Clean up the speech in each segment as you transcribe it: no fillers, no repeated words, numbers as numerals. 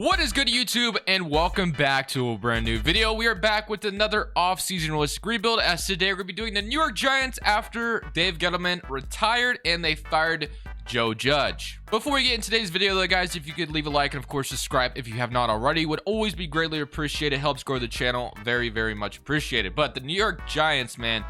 What is good, YouTube, and welcome back to a brand new video. We are back with another off-season realistic rebuild, as today we're going to be doing the New York Giants after Dave Gettleman retired and they fired Joe Judge. Before we get into today's video though, guys, if you could leave a like and of course subscribe if you have not already, would always be greatly appreciated. Helps grow the channel, very much appreciated. But the New York Giants, man,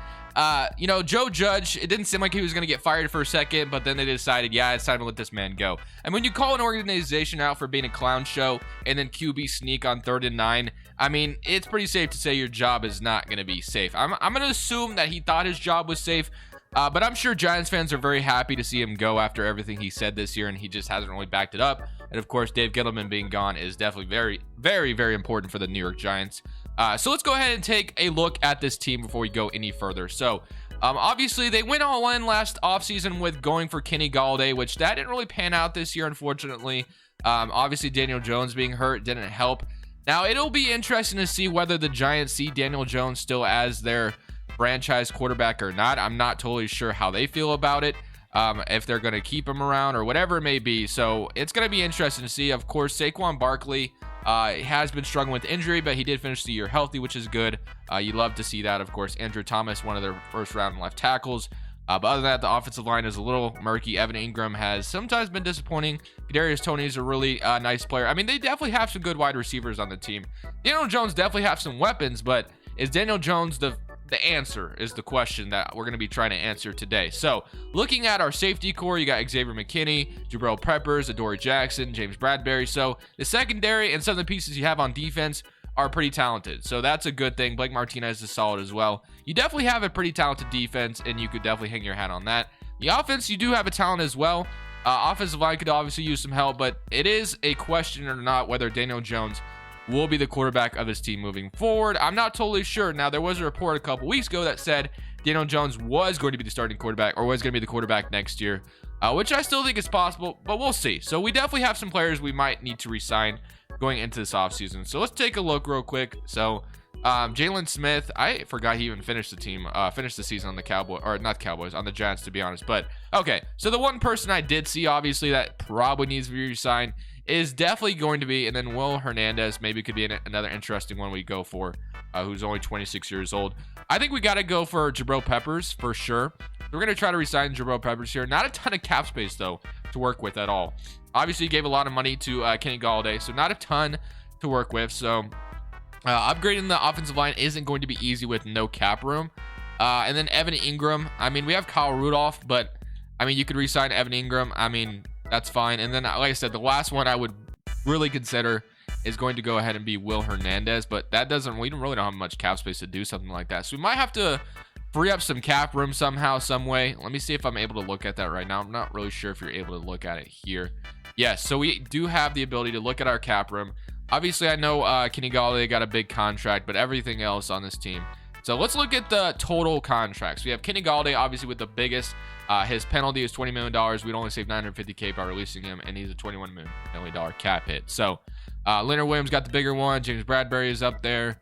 Joe Judge, it didn't seem like he was going to get fired for a second, but then they decided, yeah, it's time to let this man go. And when you call an organization out for being a clown show and then QB sneak on 3rd and 9, I mean, it's pretty safe to say your job is not going to be safe. I'm going to assume that he thought his job was safe, but I'm sure Giants fans are very happy to see him go after everything he said this year, and he just hasn't really backed it up. And of course, Dave Gettleman being gone is definitely very important for the New York Giants. So let's go ahead and take a look at this team before we go any further. So obviously they went all in last offseason with going for Kenny Golladay, which that didn't really pan out this year, unfortunately. Obviously Daniel Jones being hurt didn't help. Now it'll be interesting to see whether the Giants see Daniel Jones still as their franchise quarterback or not. I'm not totally sure how they feel about it, if they're going to keep him around or whatever it may be. So it's going to be interesting to see. Of course, Saquon Barkley has been struggling with injury, but he did finish the year healthy, which is good. You love to see that. Of course, Andrew Thomas, one of their first round left tackles. But other than that, the offensive line is a little murky. Evan Ingram has sometimes been disappointing. Kadarius Toney is a really nice player. I mean, they definitely have some good wide receivers on the team. Daniel Jones definitely have some weapons, but is Daniel Jones the answer is the question that we're going to be trying to answer today. So looking at our safety core, you got Xavier McKinney, Jabril Peppers, Adoree Jackson, James Bradbury. So the secondary and some of the pieces you have on defense are pretty talented. So that's a good thing. Blake Martinez is solid as well. You definitely have a pretty talented defense, and you could definitely hang your hat on that. The offense, you do have a talent as well. Offensive line could obviously use some help, but it is a question or not whether Daniel Jones will be the quarterback of this team moving forward. I'm not totally sure. Now, there was a report a couple weeks ago that said Daniel Jones was going to be the starting quarterback or was going to be the quarterback next year, which I still think is possible, but we'll see. So we definitely have some players we might need to re-sign going into this offseason. So let's take a look real quick. So Jalen Smith, I forgot he even finished the season on the Cowboys, or not Cowboys, on the Giants, to be honest. But okay, so the one person I did see, obviously, that probably needs to be re-signed is definitely going to be, and then Will Hernandez maybe could be another interesting one we go for, who's only 26 years old. I think we got to go for Jabril Peppers for sure. We're going to try to re-sign Jabril Peppers here. Not a ton of cap space, though, to work with at all. Obviously, he gave a lot of money to Kenny Golladay, so not a ton to work with. So upgrading the offensive line isn't going to be easy with no cap room. And then Evan Ingram. I mean, we have Kyle Rudolph, but I mean, you could re-sign Evan Ingram. I mean, that's fine. And then, like I said, the last one I would really consider is going to go ahead and be Will Hernandez, but we don't really have much cap space to do something like that. So we might have to free up some cap room somehow, some way. Let me see if I'm able to look at that right now. I'm not really sure if you're able to look at it here. Yes, so we do have the ability to look at our cap room. Obviously, I know Kenny Golladay got a big contract, but everything else on this team. So let's look at the total contracts. We have Kenny Golladay, obviously, with the biggest. His penalty is $20 million. We'd only save $950K by releasing him, and he's a $21 million cap hit. So Leonard Williams got the bigger one. James Bradbury is up there.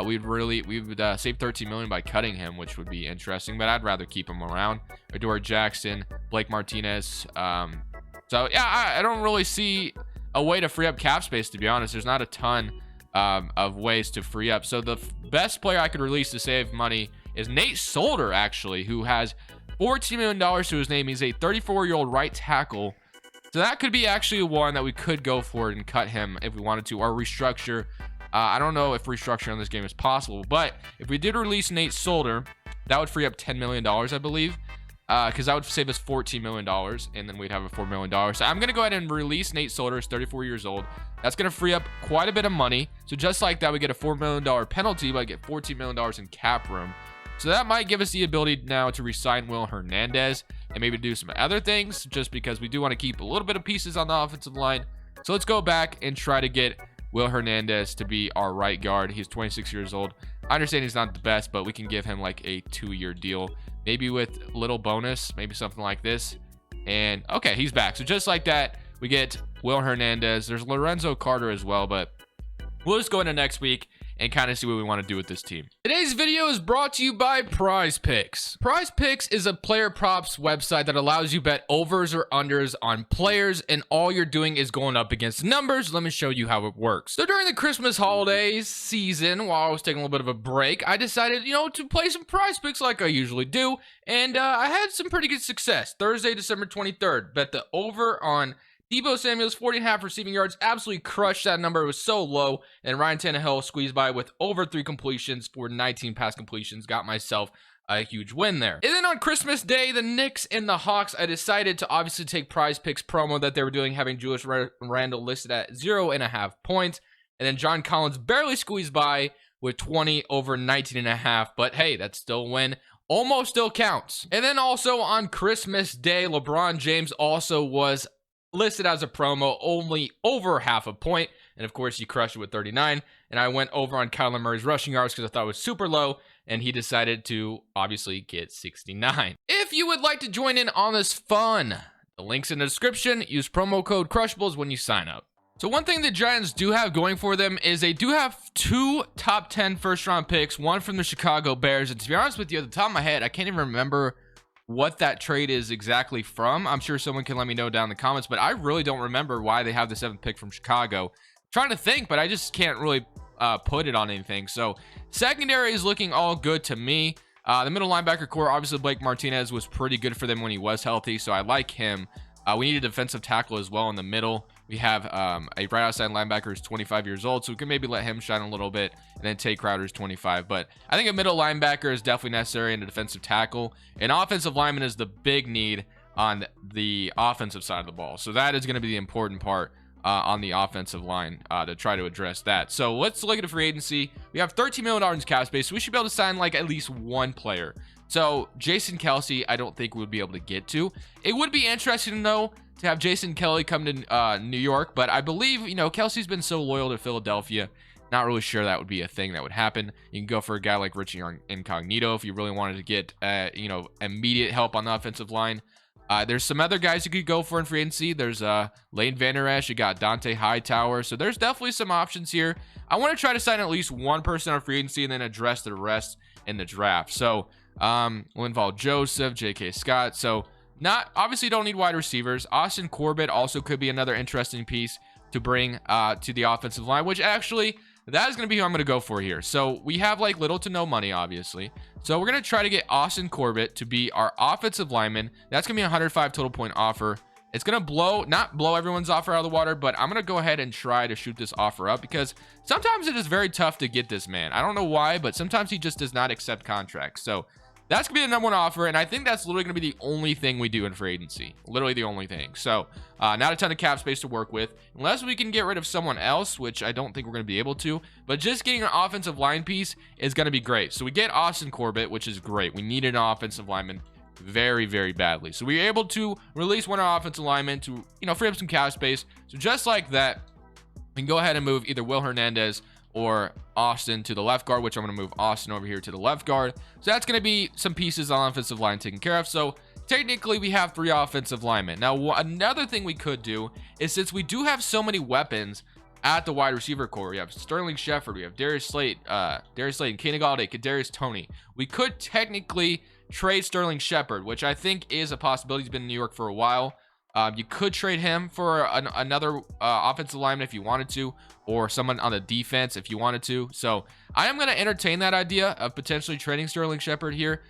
We would save $13 million by cutting him, which would be interesting, but I'd rather keep him around. Adoree Jackson, Blake Martinez. So yeah, I don't really see a way to free up cap space, to be honest. There's not a ton of ways to free up. So the best player I could release to save money is Nate Solder, actually, who has $14 million to his name. He's a 34-year-old right tackle. So that could be actually one that we could go for and cut him if we wanted to, or restructure. I don't know if restructuring on this game is possible, but if we did release Nate Solder, that would free up $10 million, I believe, because that would save us $14 million, and then we'd have a $4 million. So I'm going to go ahead and release Nate Solder. He's 34 years old. That's going to free up quite a bit of money. So just like that, we get a $4 million penalty, but I get $14 million in cap room. So that might give us the ability now to re-sign Will Hernandez and maybe do some other things, just because we do want to keep a little bit of pieces on the offensive line. So let's go back and try to get Will Hernandez to be our right guard. He's 26 years old. I understand he's not the best, but we can give him like a 2-year deal, maybe with a little bonus, maybe something like this. And okay, he's back. So just like that, we get Will Hernandez. There's Lorenzo Carter as well, but we'll just go into next week and kind of see what we want to do with this team. Today's video is brought to you by Prize Picks. Prize Picks is a player props website that allows you bet overs or unders on players, and all you're doing is going up against numbers. Let me show you how it works. So during the Christmas holidays season, while I was taking a little bit of a break, I decided, to play some Prize Picks like I usually do, and I had some pretty good success. Thursday, December 23rd, bet the over on Deebo Samuel's 40.5 receiving yards, absolutely crushed that number. It was so low, and Ryan Tannehill squeezed by with over 3 completions for 19 pass completions. Got myself a huge win there. And then on Christmas Day, the Knicks and the Hawks, I decided to obviously take Prize Picks promo that they were doing, having Julius Randle listed at 0.5 points, and then John Collins barely squeezed by with 20 over 19.5, but hey, that's still a win. Almost still counts. And then also on Christmas Day, LeBron James also was listed as a promo, only over half a point, and of course he crushed it with 39. And I went over on Kyler Murray's rushing yards because I thought it was super low, and he decided to obviously get 69. If you would like to join in on this fun, the link's in the description. Use promo code Crushables when you sign up. So one thing the Giants do have going for them is they do have 2 top 10 first round picks, one from the Chicago Bears, and to be honest with you, at the top of my head, I can't even remember what that trade is exactly from. I'm sure someone can let me know down in the comments, but I really don't remember why they have the 7th pick from Chicago. I'm trying to think, but I just can't really put it on anything. So secondary is looking all good to me. The middle linebacker core, obviously Blake Martinez was pretty good for them when he was healthy, so I like him. We need a defensive tackle as well in the middle. We have a right outside linebacker who's 25 years old, so we can maybe let him shine a little bit, and then Tay Crowder's 25. But I think a middle linebacker is definitely necessary, and a defensive tackle. An offensive lineman is the big need on the offensive side of the ball. So that is going to be the important part on the offensive line to try to address that. So let's look at the free agency. We have $13 million in cap space, so we should be able to sign like at least one player. So Jason Kelce, I don't think we would be able to get to. It would be interesting, though, to have Jason Kelce come to New York, but I believe, Kelce's been so loyal to Philadelphia. Not really sure that would be a thing that would happen. You can go for a guy like Richie Incognito if you really wanted to get, immediate help on the offensive line. There's some other guys you could go for in free agency. There's Lane Vander Esch. You got Dante Hightower. So there's definitely some options here. I want to try to sign at least one person on free agency and then address the rest in the draft. So we'll involve Joseph, J.K. Scott. So obviously don't need wide receivers. Austin Corbett also could be another interesting piece to bring to the offensive line, which actually that is going to be who I'm going to go for here. So we have like little to no money, obviously. So we're going to try to get Austin Corbett to be our offensive lineman. That's going to be a 105 total point offer. It's going to not blow everyone's offer out of the water, but I'm going to go ahead and try to shoot this offer up because sometimes it is very tough to get this man. I don't know why, but sometimes he just does not accept contracts. So that's going to be the number 1 offer, and I think that's literally going to be the only thing we do in free agency. Literally the only thing. So, not a ton of cap space to work with, unless we can get rid of someone else, which I don't think we're going to be able to. But just getting an offensive line piece is going to be great. So we get Austin Corbett, which is great. We needed an offensive lineman very, very badly. So we were able to release one of our offensive linemen to, free up some cap space. So just like that, we can go ahead and move either Will Hernandez or Austin to the left guard, which I'm going to move Austin over here to the left guard. So that's going to be some pieces on offensive line taken care of. So technically we have 3 offensive linemen. Now, another thing we could do is, since we do have so many weapons at the wide receiver core, we have Sterling Shepard, we have Darius Slayton, Kenny Galladay, Kadarius Toney. We could technically trade Sterling Shepard, which I think is a possibility. He's been in New York for a while. You could trade him for another offensive lineman if you wanted to, or someone on the defense if you wanted to. So I am going to entertain that idea of potentially trading Sterling Shepard here.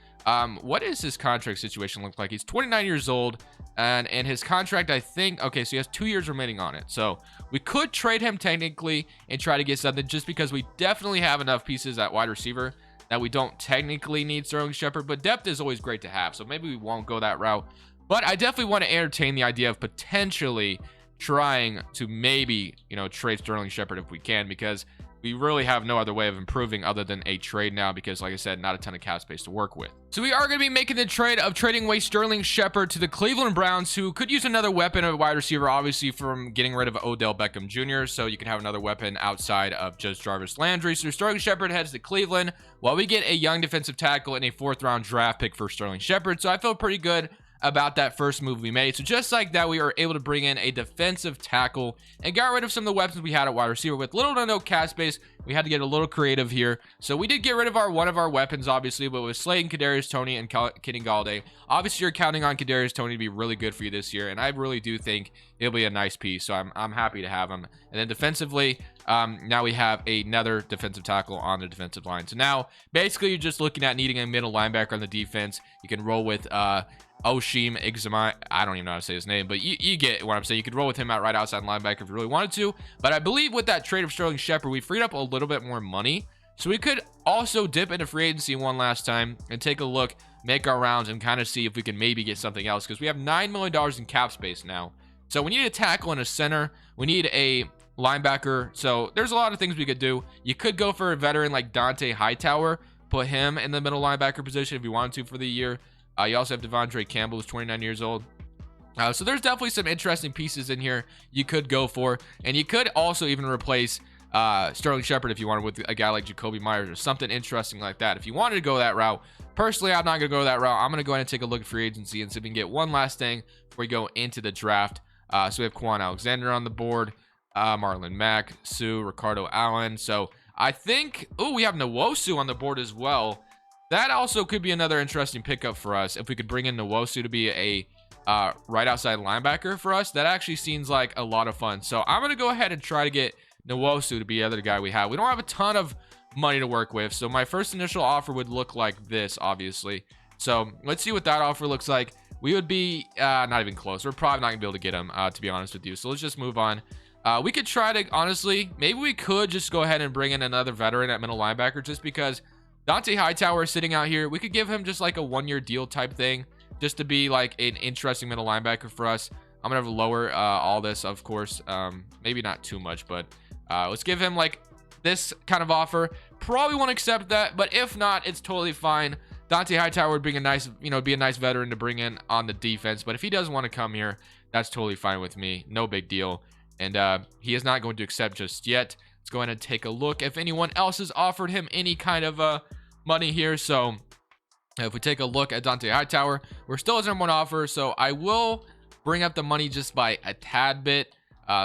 What is his contract situation look like? He's 29 years old, and his contract, I think, okay, so he has 2 years remaining on it. So we could trade him technically and try to get something, just because we definitely have enough pieces at wide receiver that we don't technically need Sterling Shepard, but depth is always great to have. So maybe we won't go that route. But I definitely want to entertain the idea of potentially trying to maybe, trade Sterling Shepard if we can, because we really have no other way of improving other than a trade now, because like I said, not a ton of cap space to work with. So we are going to be making the trade of trading away Sterling Shepard to the Cleveland Browns, who could use another weapon of wide receiver, obviously, from getting rid of Odell Beckham Jr. So you can have another weapon outside of just Jarvis Landry. So Sterling Shepard heads to Cleveland while we get a young defensive tackle and a 4th round draft pick for Sterling Shepard. So I feel pretty good about that first move we made. So just like that, we were able to bring in a defensive tackle and got rid of some of the weapons we had at wide receiver. With little to no cap space, we had to get a little creative here. So we did get rid of one of our weapons, obviously, but with Slayton, Kadarius Toney, and Kenny Galladay, obviously you're counting on Kadarius Toney to be really good for you this year, and I really do think it'll be a nice piece. So I'm happy to have him. And then defensively, now we have another defensive tackle on the defensive line. So now basically you're just looking at needing a middle linebacker on the defense. You can roll with Oshim Igzamai. I don't even know how to say his name, but you get what I'm saying. You could roll with him at right outside linebacker if you really wanted to. But I believe with that trade of Sterling Shepard, we freed up a little bit more money. So we could also dip into free agency one last time and take a look, make our rounds, and kind of see if we can maybe get something else, because we have $9 million in cap space now. So we need a tackle and a center. We need a linebacker. So there's a lot of things we could do. You could go for a veteran like Dante Hightower, put him in the middle linebacker position if you wanted to for the year. You also have Devondre Campbell, who's 29 years old. So there's definitely some interesting pieces in here you could go for. And you could also even replace Sterling Shepard if you wanted with a guy like Jacoby Myers or something interesting like that. If you wanted to go that route, personally, I'm not going to go that route. I'm going to go ahead and take a look at free agency and see if we can get one last thing before we go into the draft. So we have Quan Alexander on the board, Marlon Mack, Sue, Ricardo Allen. So I think, we have Nwosu on the board as well. That also could be another interesting pickup for us. If we could bring in Nwosu to be a right outside linebacker for us, that actually seems like a lot of fun. So I'm going to go ahead and try to get Nwosu to be the other guy we have. We don't have a ton of money to work with. So my first initial offer would look like this, obviously. So let's see what that offer looks like. We would be not even close. We're probably not going to be able to get him, to be honest with you. So let's just move on. We could try to, honestly, maybe we could just go ahead and bring in another veteran at middle linebacker, just because Dante Hightower is sitting out here. We could give him just like a one-year deal type thing, just to be like an interesting middle linebacker for us. I'm going to lower all this, of course. Maybe not too much, but let's give him like this kind of offer. Probably won't accept that, but if not, it's totally fine. Dante Hightower would bring a nice, be a nice veteran to bring in on the defense. But if he doesn't want to come here, that's totally fine with me. No big deal. And he is not going to accept just yet. Let's go ahead and take a look if anyone else has offered him any kind of money here. So if we take a look at Dante Hightower, we're still his #1 offer. So I will bring up the money just by a tad bit.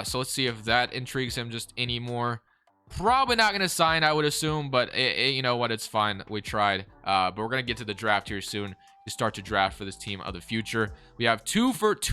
So let's see if that intrigues him just anymore. Probably not going to sign, I would assume, but you know what? It's fine. We tried. But we're going to get to the draft here soon to start to draft for this team of the future. We have two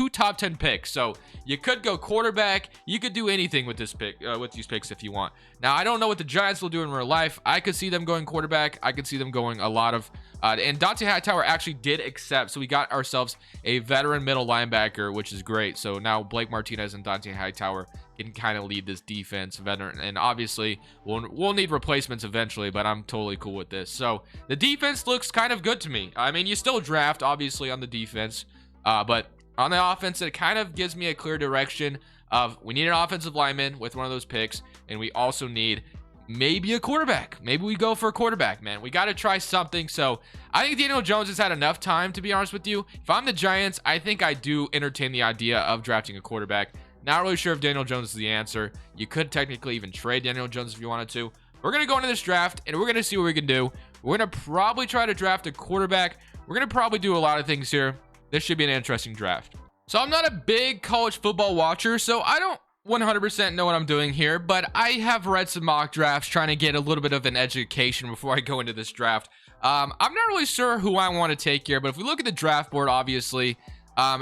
top 10 picks. So you could go quarterback. You could do anything with this pick, with these picks if you want. Now, I don't know what the Giants will do in real life. I could see them going quarterback. I could see them going a lot of, and Dante Hightower actually did accept. So we got ourselves a veteran middle linebacker, which is great. So now Blake Martinez and Dante Hightower can kind of lead this defense, veteran, and obviously we'll need replacements eventually, but I'm totally cool with this. So the defense looks kind of good to me. I mean, you still draft obviously on the defense, but on the offense, it kind of gives me a clear direction of we need an offensive lineman with one of those picks, and we also need maybe a quarterback. Maybe we go for a quarterback, man. We got to try something. So I think Daniel Jones has had enough time, to be honest with you. If I'm the Giants, I think I do entertain the idea of drafting a quarterback. Not really sure if Daniel Jones is the answer. You could technically even trade Daniel Jones if you wanted to. We're going to go into this draft, and we're going to see what we can do. We're going to probably try to draft a quarterback. We're going to probably do a lot of things here. This should be an interesting draft. So I'm not a big college football watcher, so I don't 100% know what I'm doing here, but I have read some mock drafts trying to get a little bit of an education before I go into this draft. I'm not really sure who I want to take here, but if we look at the draft board, obviously,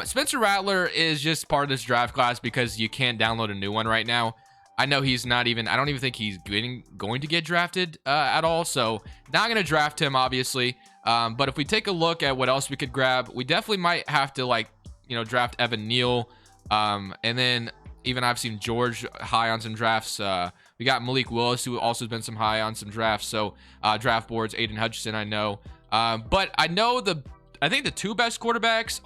Spencer Rattler is just part of this draft class because you can't download a new one right now. I know he's not even, I don't even think he's going to get drafted at all. So not going to draft him, obviously. But if we take a look at what else we could grab, we definitely might have to draft Evan Neal. And then even I've seen George high on some drafts. We got Malik Willis, who also has been some high on some drafts. So draft boards, Aiden Hutchinson, I know. But I know I think the two best quarterbacks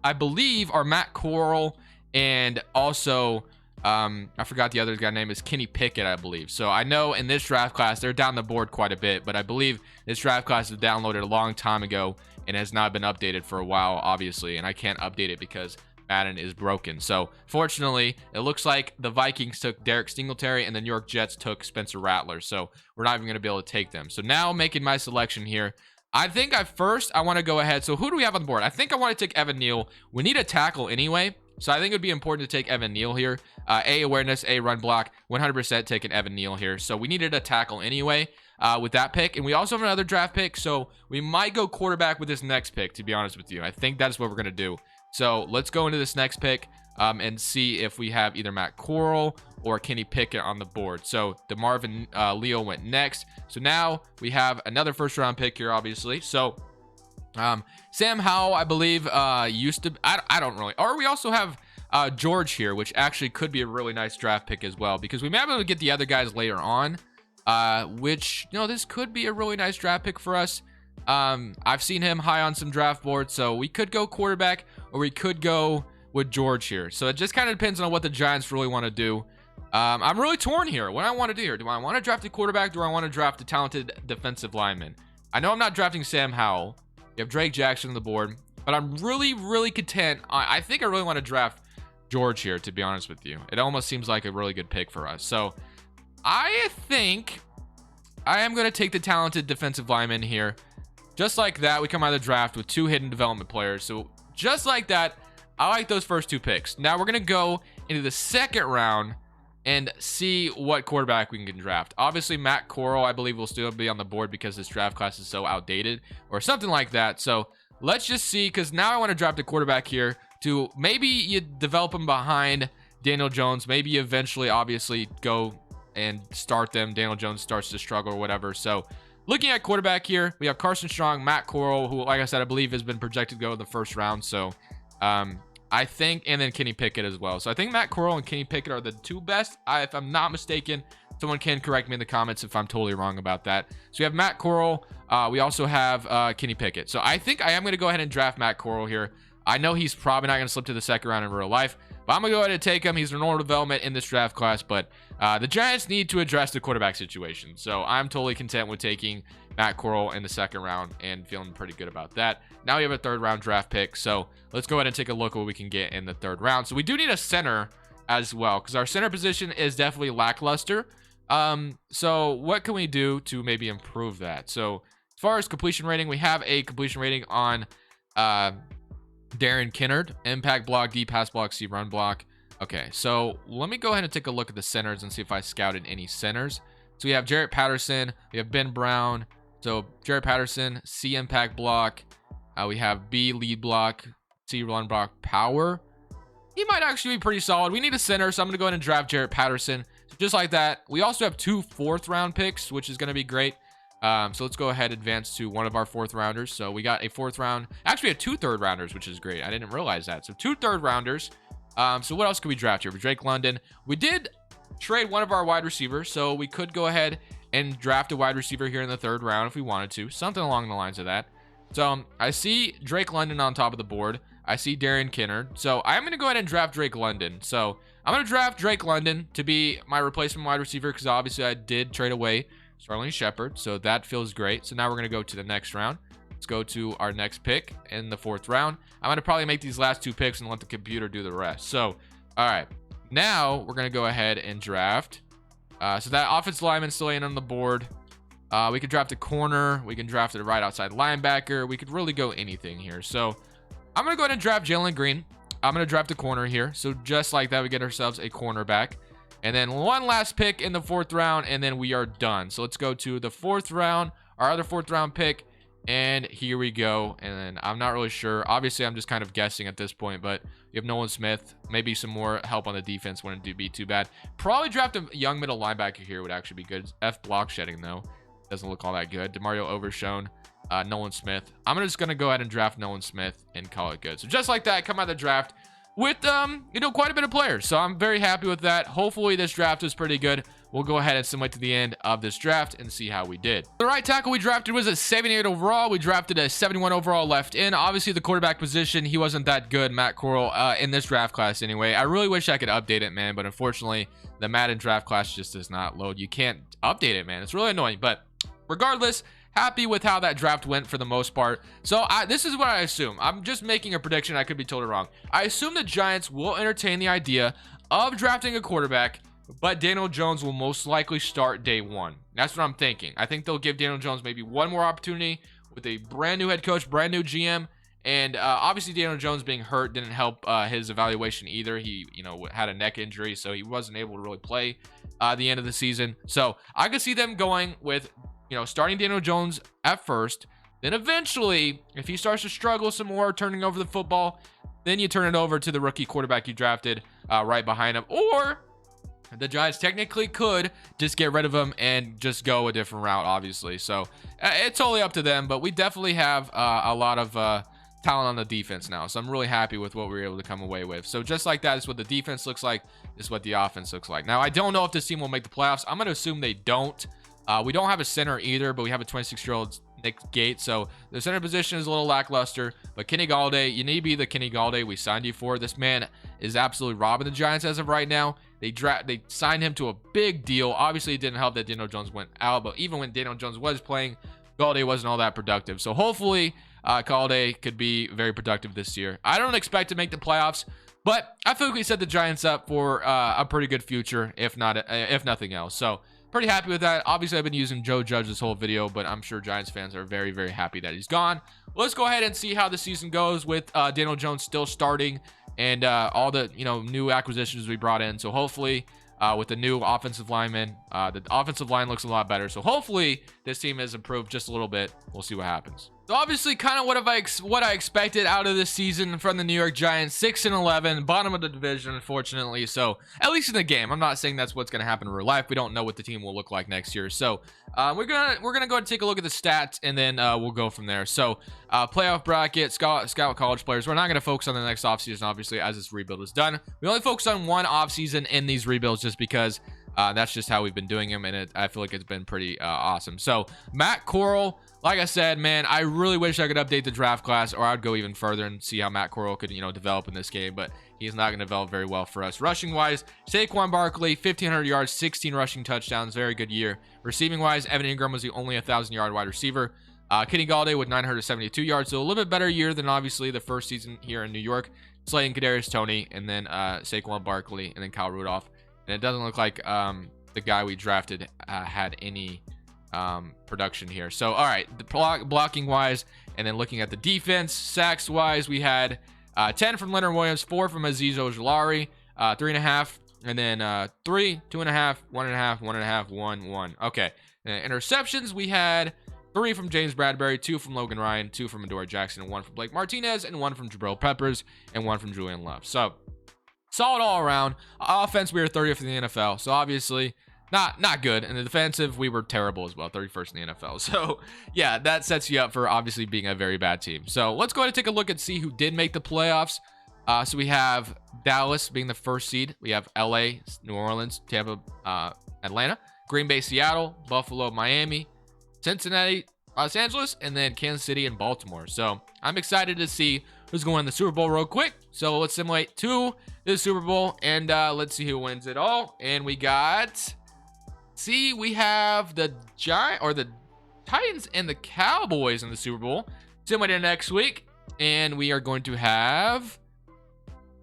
I believe are Matt Corral and also I forgot the other guy's name is Kenny Pickett, I believe. So I know in this draft class they're down the board quite a bit, but I believe this draft class was downloaded a long time ago and has not been updated for a while, obviously, and I can't update it because Madden is broken. So fortunately, it looks like the Vikings took Derek Singletary and the New York Jets took Spencer Rattler. So we're not even going to be able to take them. So now making my selection here. I think I want to go ahead. So who do we have on the board? I think I want to take Evan Neal. We need a tackle anyway. So I think it would be important to take Evan Neal here. A awareness, A run block, 100% taking Evan Neal here. So we needed a tackle anyway with that pick. And we also have another draft pick. So we might go quarterback with this next pick, to be honest with you. I think that's what we're going to do. So let's go into this next pick and see if we have either Matt Corral or Kenny Pickett on the board. So DeMarvin Leo went next. So now we have another first round pick here, obviously. So Sam Howell, I believe, used to, I don't really, or we also have George here, which actually could be a really nice draft pick as well, because we may be able to get the other guys later on, which, you know, this could be a really nice draft pick for us. I've seen him high on some draft boards, so we could go quarterback or we could go with George here. So it just kind of depends on what the Giants really want to do. I'm really torn here. What I want to do here, do I want to draft a quarterback? Do I want to draft a talented defensive lineman? I know I'm not drafting Sam Howell. You have Drake Jackson on the board, but I'm really content. I think I really want to draft George here, to be honest with you. It almost seems like a really good pick for us. So I think I am going to take the talented defensive lineman here. Just like that, we come out of the draft with 2 hidden development players. So just like that, I like those first 2 picks. Now we're going to go into the second round and see what quarterback we can draft. Obviously, Matt Corral, I believe, will still be on the board because this draft class is so outdated or something like that. So let's just see, because now I want to draft a quarterback here to maybe you develop him behind Daniel Jones. Maybe you eventually, obviously, go and start them. Daniel Jones starts to struggle or whatever. So looking at quarterback here, we have Carson Strong, Matt Corral, who, like I said, I believe has been projected to go in the first round. So I think, and then Kenny Pickett as well. So I think Matt Corral and Kenny Pickett are the 2 best. If I'm not mistaken, someone can correct me in the comments if I'm totally wrong about that. So we have Matt Corral. We also have Kenny Pickett. So I think I am going to go ahead and draft Matt Corral here. I know he's probably not going to slip to the second round in real life, but I'm going to go ahead and take him. He's a normal development in this draft class, but the Giants need to address the quarterback situation. So I'm totally content with taking Matt Corral in the second round and feeling pretty good about that. Now we have a 3rd round draft pick. So let's go ahead and take a look at what we can get in the 3rd round. So we do need a center as well, because our center position is definitely lackluster. So what can we do to maybe improve that? So as far as completion rating, we have a completion rating on Darren Kinnard, impact block, D pass block, C run block. Okay, so let me go ahead and take a look at the centers and see if I scouted any centers. So we have Jarrett Patterson, we have Ben Brown. So Jarrett Patterson, C impact block. We have B lead block, C run block power. He might actually be pretty solid. We need a center, so I'm going to go ahead and draft Jarrett Patterson. So just like that. We also have 2 4th round picks, which is going to be great. So let's go ahead and advance to one of our 4th rounders. So we got a 4th round. Actually, we had 2 3rd rounders, which is great. I didn't realize that. So 2 3rd rounders. So what else could we draft here? Drake London. We did trade one of our wide receivers, so we could go ahead and draft a wide receiver here in the 3rd round if we wanted to. Something along the lines of that. So I see Drake London on top of the board. I see Darren Kinnard. So I'm going to go ahead and draft Drake London. So I'm going to draft Drake London to be my replacement wide receiver, because obviously I did trade away Sterling Shepard. So that feels great. So now we're going to go to the next round. Let's go to our next pick in the 4th round. I'm going to probably make these last 2 picks and let the computer do the rest. So, all right. Now we're going to go ahead and draft. So that offensive lineman still ain't on the board. We could draft a corner. We can draft a right outside linebacker. We could really go anything here. So I'm going to go ahead and draft Jalen Green. I'm going to draft a corner here. So just like that, we get ourselves a cornerback. And then one last pick in the 4th round, and then we are done. So let's go to the 4th round, our other 4th round pick. And here we go. And then I'm not really sure. Obviously, I'm just kind of guessing at this point, but you have Nolan Smith. Maybe some more help on the defense wouldn't be too bad. Probably draft a young middle linebacker here would actually be good. F block shedding, though. Doesn't look all that good. DeMario Overshown, Nolan Smith. I'm just going to go ahead and draft Nolan Smith and call it good. So just like that, come out of the draft with, quite a bit of players. So I'm very happy with that. Hopefully this draft was pretty good. We'll go ahead and simulate to the end of this draft and see how we did. The right tackle we drafted was a 78 overall. We drafted a 71 overall left in. Obviously, the quarterback position, he wasn't that good, Matt Corral, in this draft class anyway. I really wish I could update it, man, but unfortunately, the Madden draft class just does not load. You can't update it, man. It's really annoying, but regardless, happy with how that draft went for the most part. So this is what I assume. I'm just making a prediction. I could be totally wrong. I assume the Giants will entertain the idea of drafting a quarterback, but Daniel Jones will most likely start day 1. That's what I'm thinking. I think they'll give Daniel Jones maybe one more opportunity with a brand new head coach, brand new GM. And obviously Daniel Jones being hurt didn't help his evaluation either. He, had a neck injury, so he wasn't able to really play the end of the season. So I could see them going with, starting Daniel Jones at first. Then eventually, if he starts to struggle some more, turning over the football, then you turn it over to the rookie quarterback you drafted right behind him. Or the Giants technically could just get rid of him and just go a different route, obviously. So it's totally up to them, but we definitely have a lot of talent on the defense now. So I'm really happy with what we were able to come away with. So just like that is what the defense looks like. This is what the offense looks like. Now, I don't know if this team will make the playoffs. I'm going to assume they don't. We don't have a center either, but we have a 26-year-old Nick Gates. So the center position is a little lackluster. But Kenny Galladay, you need to be the Kenny Galladay we signed you for. This man is absolutely robbing the Giants as of right now. They signed him to a big deal. Obviously, it didn't help that Daniel Jones went out. But even when Daniel Jones was playing, Galladay wasn't all that productive. So hopefully, Galladay could be very productive this year. I don't expect to make the playoffs, but I feel like we set the Giants up for a pretty good future, if nothing else. So pretty happy with that. Obviously, I've been using Joe Judge this whole video, but I'm sure Giants fans are very, very happy that he's gone. Let's go ahead and see how the season goes with Daniel Jones still starting and all the new acquisitions we brought in. So hopefully, with the new offensive lineman, the offensive line looks a lot better. So hopefully, this team has improved just a little bit. We'll see what happens. So obviously, kind of what I expected out of this season from the New York Giants. 6-11, bottom of the division, unfortunately. So at least in the game, I'm not saying that's what's going to happen in real life. We don't know what the team will look like next year. So we're gonna go ahead and take a look at the stats, and then we'll go from there. So playoff bracket, scout college players. We're not going to focus on the next offseason, obviously, as this rebuild is done. We only focus on one offseason in these rebuilds just because that's just how we've been doing them, and I feel like it's been pretty awesome. So Matt Corral. Like I said, man, I really wish I could update the draft class, or I'd go even further and see how Matt Corral could, develop in this game, but he's not going to develop very well for us. Rushing-wise, Saquon Barkley, 1,500 yards, 16 rushing touchdowns, very good year. Receiving-wise, Evan Ingram was the only 1,000-yard wide receiver. Kenny Galladay with 972 yards, so a little bit better year than obviously the first season here in New York. Slayton, Kadarius Toney, and then Saquon Barkley, and then Kyle Rudolph. And it doesn't look like the guy we drafted had any production here. So all right, the blocking wise, and then looking at the defense, sacks wise, we had 10 from Leonard Williams, 4 from Azeez Ojulari, 3.5, and then 3, 2.5, 1.5, 1.5, 1, 1. Okay. Interceptions, we had 3 from James Bradbury, 2 from Logan Ryan, 2 from Adoree Jackson, and 1 from Blake Martinez, and 1 from Jabril Peppers, and 1 from Julian Love. So solid all around. Offense, we were 30th in the NFL, so obviously not good. And the defensive, we were terrible as well, 31st in the NFL. So yeah, that sets you up for obviously being a very bad team. So let's go ahead and take a look and see who did make the playoffs. So we have Dallas being the first seed. We have LA, New Orleans, Tampa, Atlanta, Green Bay, Seattle, Buffalo, Miami, Cincinnati, Los Angeles, and then Kansas City and Baltimore. So I'm excited to see who's going in the Super Bowl real quick. So let's simulate to the Super Bowl, and let's see who wins it all. And we got... See, we have the Titans and the Cowboys in the Super Bowl. Simulated next week, and we are going to have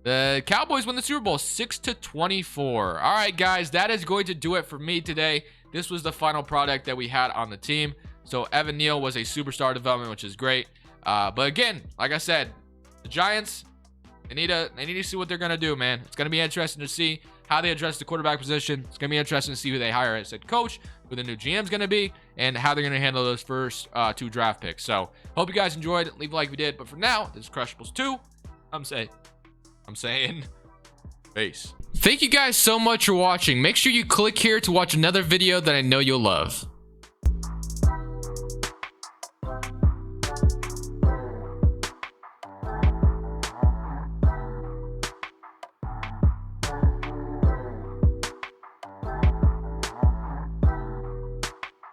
the Cowboys win the Super Bowl 6-24. All right, guys, that is going to do it for me today. This was the final product that we had on the team. So Evan Neal was a superstar development, which is great. But again, like I said, the Giants, they need to see what they're going to do, man. It's going to be interesting to see how they address the quarterback position. It's going to be interesting to see who they hire as head coach, who the new GM is going to be, and how they're going to handle those first 2 draft picks. So hope you guys enjoyed it. Leave a like if you did. But for now, this is Crushables 2. I'm saying peace. Thank you guys so much for watching. Make sure you click here to watch another video that I know you'll love.